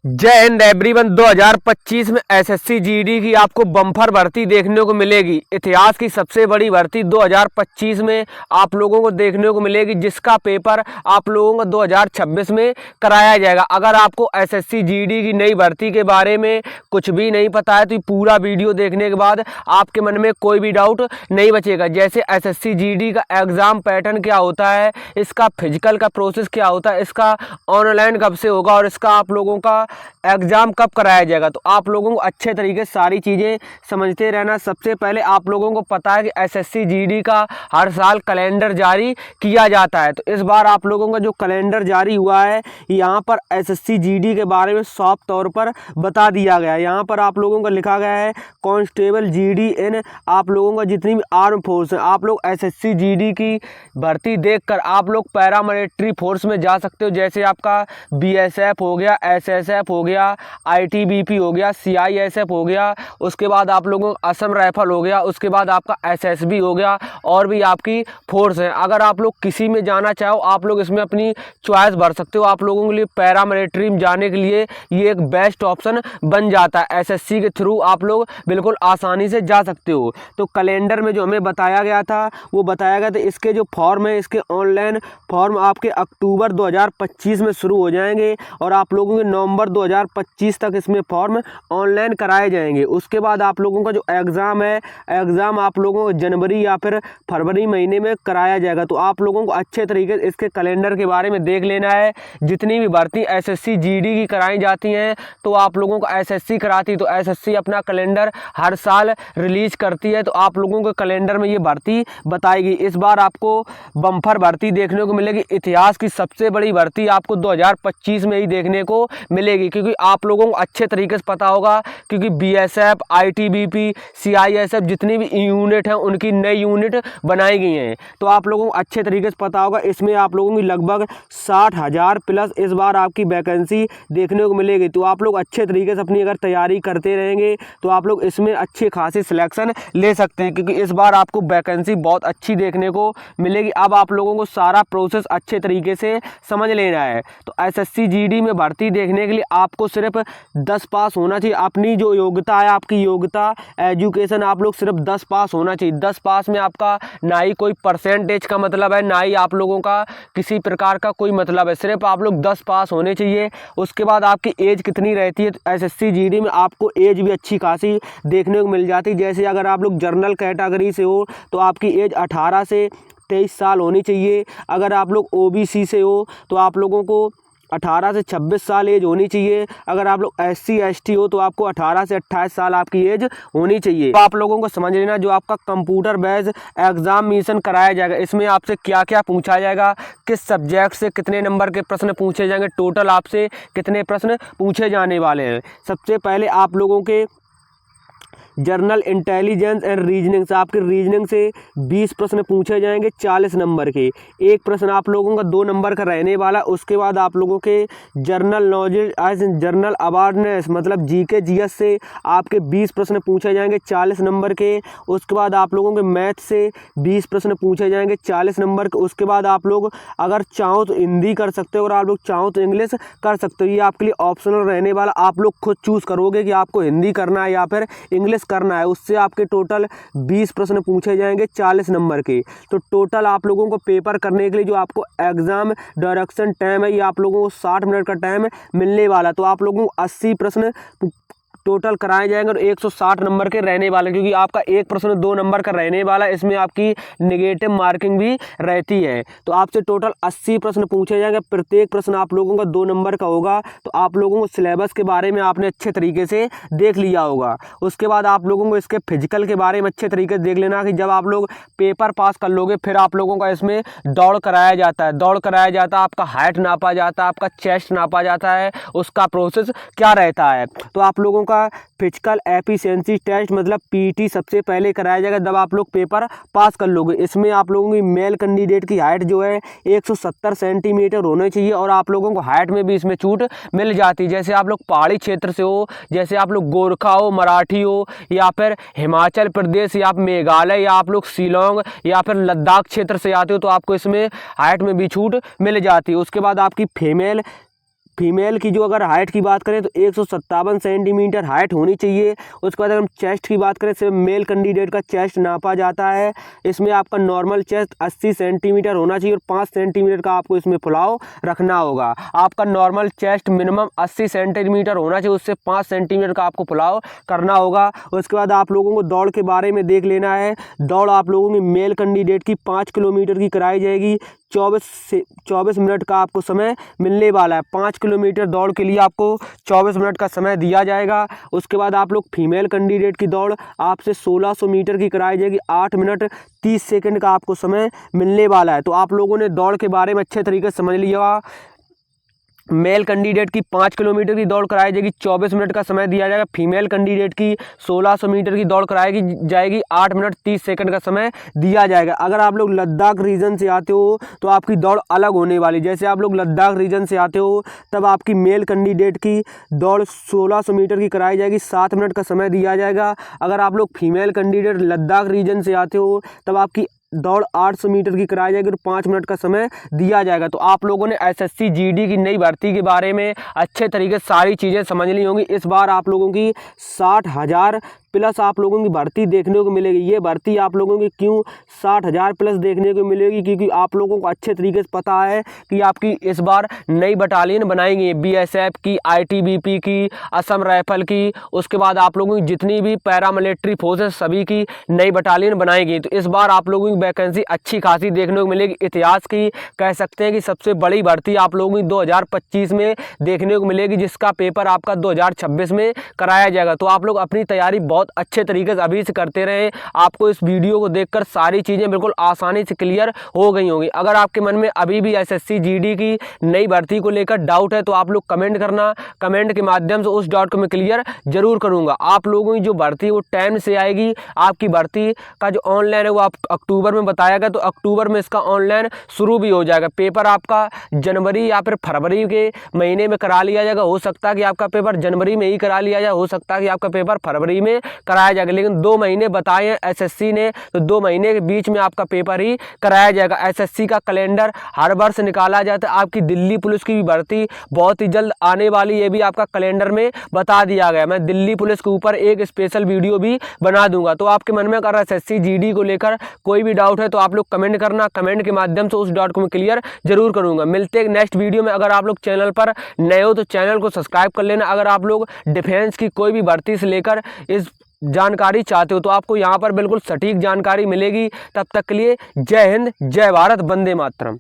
जय हिंद एवरीवन। 2025 में SSC GD की आपको बम्पर भर्ती देखने को मिलेगी। इतिहास की सबसे बड़ी भर्ती 2025 में आप लोगों को देखने को मिलेगी, जिसका पेपर आप लोगों को 2026 में कराया जाएगा। अगर आपको एसएससी जीडी की नई भर्ती के बारे में कुछ भी नहीं पता है तो पूरा वीडियो देखने के बाद आपके मन में कोई भी डाउट नहीं बचेगा। जैसे एसएससी जीडी का एग्ज़ाम पैटर्न क्या होता है, इसका फिजिकल का प्रोसेस क्या होता है, इसका ऑनलाइन कब से होगा और इसका आप लोगों का एग्ज़ाम कब कराया जाएगा, तो आप लोगों को अच्छे तरीके से सारी चीज़ें समझते रहना। सबसे पहले आप लोगों को पता है कि एसएससी जीडी का हर साल कैलेंडर जारी किया जाता है। तो इस बार आप लोगों का जो कैलेंडर जारी हुआ है, यहाँ पर एसएससी जीडी के बारे में साफ तौर पर बता दिया गया है। यहाँ पर आप लोगों का लिखा गया है कांस्टेबल जीडी इन आप लोगों का जितनी भी आर्म फोर्स है, आप लोग एसएससी जीडी की भर्ती देखकर आप लोग पैरामिलिट्री फोर्स में जा सकते हो। जैसे आपका बीएसएफ हो गया, एसएसएफ हो गया, आईटीबीपी हो गया, सीआईएसएफ हो गया, उसके बाद आप लोगों का असम राइफल हो गया, उसके बाद आपका एसएसबी हो गया, और भी आपकी फोर्स है। अगर आप लोग किसी में जाना चाहो आप लोग इसमें अपनी चॉइस भर सकते हो। आप लोगों के लिए पैरामिलिट्री में जाने के लिए ये एक बेस्ट ऑप्शन बन जाता है। एसएससी के थ्रू आप लोग बिल्कुल आसानी से जा सकते हो। तो कैलेंडर में जो हमें बताया गया था वो बताया गया था, इसके जो फॉर्म है, इसके ऑनलाइन फॉर्म आपके अक्टूबर 2025 में शुरू हो जाएंगे और आप लोगों के नवंबर 2025 तक इसमें फॉर्म ऑनलाइन कराए जाएंगे। उसके बाद आप लोगों का जो एग्ज़ाम है, एग्ज़ाम आप लोगों को जनवरी या फिर फरवरी महीने में कराया जाएगा। तो आप लोगों को अच्छे तरीके से इसके कैलेंडर के बारे में देख लेना है। जितनी भी भर्ती एसएससी जीडी की कराई जाती हैं तो आप लोगों को एसएससी कराती, तो एसएससी अपना कैलेंडर हर साल रिलीज करती है। तो आप लोगों के कैलेंडर में ये भर्ती बताएगी। इस बार आपको बम्पर भर्ती देखने को मिलेगी। इतिहास की सबसे बड़ी भर्ती आपको 2025 में ही देखने को मिलेगी, क्योंकि आप लोगों को अच्छे तरीके से पता होगा, क्योंकि बीएसएफ, आईटीबीपी, सीआईएसएफ जितनी भी यूनिट हैं उनकी नई यूनिट बनाई गई हैं। तो आप लोगों को अच्छे तरीके से पता होगा। इसमें आप लोगों की लगभग 60,000 प्लस इस बार आपकी वैकेंसी देखने को मिलेगी। तो आप लोग अच्छे तरीके से अपनी अगर तैयारी करते रहेंगे तो आप लोग इसमें अच्छी खासी सिलेक्शन ले सकते हैं, क्योंकि इस बार आपको वैकेंसी बहुत अच्छी देखने को मिलेगी। अब आप लोगों को सारा प्रोसेस अच्छे तरीके से समझ लेना है। तो एसएससी जीडी में भर्ती देखने के लिए आपको सिर्फ 10 पास होना चाहिए। अपनी जो योग्यता है, आपकी योग्यता एजुकेशन, आप लोग सिर्फ 10 पास होना चाहिए। 10 पास में आपका ना ही कोई परसेंटेज का मतलब है, ना ही आप लोगों का किसी प्रकार का कोई मतलब है, सिर्फ आप लोग 10 पास होने चाहिए। उसके बाद आपकी एज कितनी रहती है, तो एसएससी जीडी में आपको एज भी अच्छी खासी देखने को मिल जाती है। जैसे अगर आप लोग जनरल कैटेगरी से हो तो आपकी एज 18 से 23 साल होनी चाहिए। अगर आप लोग ओबीसी से हो तो आप लोगों को 18 से 26 साल एज होनी चाहिए। अगर आप लोग एससी एसटी हो तो आपको 18 से 28 साल आपकी एज होनी चाहिए। तो आप लोगों को समझ लेना, जो आपका कंप्यूटर बेस्ड एग्जामिनेशन कराया जाएगा, इसमें आपसे क्या क्या पूछा जाएगा, किस सब्जेक्ट से कितने नंबर के प्रश्न पूछे जाएंगे, टोटल आपसे कितने प्रश्न पूछे जाने वाले हैं। सबसे पहले आप लोगों के जर्नल इंटेलिजेंस एंड रीजनिंग से, आपके रीजनिंग से 20 प्रश्न पूछे जाएंगे 40 नंबर के। एक प्रश्न आप लोगों का 2 नंबर का रहने वाला। उसके बाद आप लोगों के general knowledge as general awareness मतलब जीके जीएस से आपके 20 प्रश्न पूछे जाएंगे 40 नंबर के। उसके बाद आप लोगों के मैथ से 20 प्रश्न पूछे जाएंगे 40 नंबर के। उसके बाद आप लोग अगर चाहो तो हिंदी कर सकते हो और आप लोग चाहो तो इंग्लिश कर सकते हो। ये आपके लिए ऑप्शनल रहने वाला, आप लोग खुद चूज़ करोगे कि आपको हिंदी करना है या फिर इंग्लिश करना है। उससे आपके टोटल 20 प्रश्न पूछे जाएंगे 40 नंबर के। तो टोटल आप लोगों को पेपर करने के लिए जो आपको एग्जाम डायरेक्शन टाइम है, ये आप लोगों को 60 मिनट का टाइम मिलने वाला। तो आप लोगों को 80 प्रश्न टोटल कराए जाएंगे और 160 नंबर के रहने वाले, क्योंकि आपका एक प्रश्न 2 नंबर का रहने वाला, इसमें आपकी नेगेटिव मार्किंग भी रहती है। तो आपसे टोटल 80 प्रश्न पूछे जाएंगे। प्रत्येक प्रश्न आप लोगों का 2 नंबर का होगा। तो आप लोगों को सिलेबस के बारे में आपने अच्छे तरीके से देख लिया होगा। उसके बाद आप लोगों को इसके फिजिकल के बारे में अच्छे तरीके से देख लेना कि जब आप लोग पेपर पास कर लोगे फिर आप लोगों का इसमें दौड़ कराया जाता है। दौड़ कराया जाता है, आपका हाइट नापा जाता है, आपका चेस्ट नापा जाता है, उसका प्रोसेस क्या रहता है। तो आप लोगों का फिजिकल एफिशिएंसी टेस्ट मतलब पीटी सबसे पहले कराया जाएगा जब आप लोग पेपर पास कर लोगे। इसमें आप लोगों की मेल कैंडिडेट की हाइट जो है 170 सेंटीमीटर होनी चाहिए और आप लोगों को हाइट में भी इसमें छूट मिल जाती है। जैसे आप लोग पहाड़ी क्षेत्र से हो, जैसे आप लोग गोरखा हो, मराठी हो, या फिर हिमाचल प्रदेश या मेघालय या आप लोग शिलोंग या फिर लद्दाख क्षेत्र से आते हो तो आपको इसमें हाइट में भी छूट मिल जाती है। उसके बाद आपकी फीमेल की जो अगर हाइट की बात करें तो 157 सेंटीमीटर हाइट होनी चाहिए। उसके बाद अगर हम चेस्ट की बात करें तो मेल कैंडिडेट का चेस्ट नापा जाता है। इसमें आपका नॉर्मल चेस्ट 80 सेंटीमीटर होना चाहिए और 5 सेंटीमीटर का आपको इसमें फुलाव रखना होगा। आपका नॉर्मल चेस्ट मिनिमम 80 सेंटीमीटर होना चाहिए, उससे 5 सेंटीमीटर का आपको फुलाव करना होगा। उसके बाद आप लोगों को दौड़ के बारे में देख लेना है। दौड़ आप लोगों की मेल कैंडिडेट की 5 किलोमीटर की कराई जाएगी। 24 मिनट का आपको समय मिलने वाला है। 5 किलोमीटर दौड़ के लिए आपको 24 मिनट का समय दिया जाएगा। उसके बाद आप लोग फीमेल कैंडिडेट की दौड़ आपसे 1600 मीटर की कराई जाएगी। 8 मिनट 30 सेकंड का आपको समय मिलने वाला है। तो आप लोगों ने दौड़ के बारे में अच्छे तरीके से समझ लिया। मेल कैंडिडेट की 5 किलोमीटर की दौड़ कराई जाएगी, 24 मिनट का समय दिया जाएगा। फीमेल कैंडिडेट की 1600 मीटर की दौड़ कराई जाएगी, 8 मिनट 30 सेकंड का समय दिया जाएगा। अगर आप लोग लद्दाख रीजन से आते हो तो आपकी दौड़ अलग होने वाली। जैसे आप लोग लद्दाख रीजन से आते हो तब आपकी मेल कैंडिडेट की दौड़ 1600 मीटर की कराई जाएगी, 7 मिनट का समय दिया जाएगा। अगर आप लोग फीमेल कैंडिडेट लद्दाख रीजन से आते हो तब आपकी दौड़ 800 मीटर की कराई जाएगी और 5 मिनट का समय दिया जाएगा। तो आप लोगों ने एसएससी जीडी की नई भर्ती के बारे में अच्छे तरीके से सारी चीज़ें समझ ली होंगी। इस बार आप लोगों की 60,000 प्लस आप लोगों की भर्ती देखने को मिलेगी। ये भर्ती आप लोगों की क्यों 60,000 प्लस देखने को मिलेगी, क्योंकि आप लोगों को अच्छे तरीके से पता है कि आपकी इस बार नई बटालियन बनाएंगे। बीएसएफ की, आईटीबीपी की, असम राइफल की, उसके बाद आप लोगों की जितनी भी पैरामिलिट्री फोर्सेस सभी की नई बटालियन बनाएंगी। तो इस बार आप लोगों की वैकेंसी अच्छी खासी देखने को मिलेगी। इतिहास की कह सकते हैं कि सबसे बड़ी भर्ती आप लोगों की 2025 में देखने को मिलेगी, जिसका पेपर आपका 2026 में कराया जाएगा। तो आप लोग अपनी तैयारी बहुत अच्छे तरीके से अभी से करते रहे। आपको इस वीडियो को देखकर सारी चीज़ें बिल्कुल आसानी से क्लियर हो गई होंगी। अगर आपके मन में अभी भी एसएससी जीडी की नई भर्ती को लेकर डाउट है तो आप लोग कमेंट करना। कमेंट के माध्यम से उस डाउट को मैं क्लियर जरूर करूंगा। आप लोगों की जो भर्ती है वो टाइम से आएगी। आपकी भर्ती का जो ऑनलाइन है वो आप अक्टूबर में बताया गया, तो अक्टूबर में इसका ऑनलाइन शुरू भी हो जाएगा। पेपर आपका जनवरी या फिर फरवरी के महीने में करा लिया जाएगा। हो सकता है कि आपका पेपर जनवरी में ही करा लिया जाए, हो सकता है कि आपका पेपर फरवरी में कराया जाएगा, लेकिन 2 महीने बताए हैं एसएससी ने, तो 2 महीने के बीच में आपका पेपर ही कराया जाएगा। एसएससी का कैलेंडर हर वर्ष निकाला जाता है। आपकी दिल्ली पुलिस की भी भर्ती बहुत ही जल्द आने वाली, ये भी आपका कैलेंडर में बता दिया गया। मैं दिल्ली पुलिस के ऊपर एक स्पेशल वीडियो भी बना दूंगा। तो आपके मन में अगर एसएससी जीडी को लेकर कोई भी डाउट है तो आप लोग कमेंट करना। कमेंट के माध्यम से उस डाउट को मैं क्लियर जरूर करूंगा। मिलते हैं नेक्स्ट वीडियो में। अगर आप लोग चैनल पर नए हो तो चैनल को सब्सक्राइब कर लेना। अगर आप लोग डिफेंस की कोई भी भर्ती से लेकर इस जानकारी चाहते हो तो आपको यहाँ पर बिल्कुल सटीक जानकारी मिलेगी। तब तक के लिए जय हिंद, जय भारत, वंदे मातरम।